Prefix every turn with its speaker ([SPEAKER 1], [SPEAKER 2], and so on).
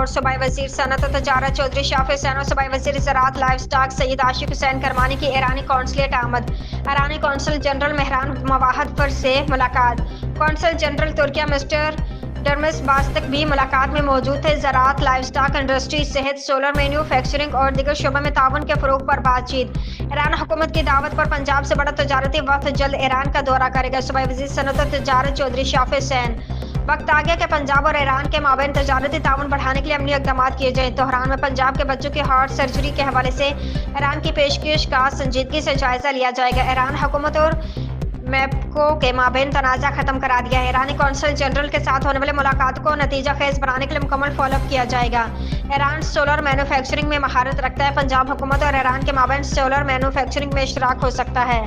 [SPEAKER 1] اور صوبائی وزیر صنعت و تجارت چودھری شاف حسین اور صوبائی وزیر زراعت لائف سٹاک سید عاشق حسین کرمانی کی ایرانی قونصلیٹ آمد۔ ایرانی قونصل جنرل مہران مواہدفر سے ملاقات۔ قونصل جنرل ترکیہ مسٹر ڈرمس باستک بھی ملاقات میں موجود تھے۔ زراعت، لائف سٹاک انڈسٹری، صحت، سولر مینوفیکچرنگ اور دیگر شعبوں میں تعاون کے فروغ پر بات چیت۔ ایران حکومت کی دعوت پر پنجاب سے بڑا تجارتی وفد جلد ایران کا دورہ کرے گا: صوبائی وزیر صنعت و تجارت چودھری شاف حسین۔ وقت آ گیا کہ پنجاب اور ایران کے مابین تجارتی تعاون بڑھانے کے لیے عملی اقدامات کیے جائیں۔ تہران میں پنجاب کے بچوں کی ہارٹ سرجری کے حوالے سے ایران کی پیشکش کا سنجیدگی سے جائزہ لیا جائے گا۔ ایران حکومت اور میپکو کے مابین تنازع ختم کرا دیا ہے۔ ایرانی قونصل جنرل کے ساتھ ہونے والے ملاقات کو نتیجہ خیز بنانے کے لیے مکمل فالو اپ کیا جائے گا۔ ایران سولر مینوفیکچرنگ میں مہارت رکھتا ہے۔ پنجاب حکومت اور ایران کے مابین سولر مینوفیکچرنگ میں اشتراک ہو سکتا ہے۔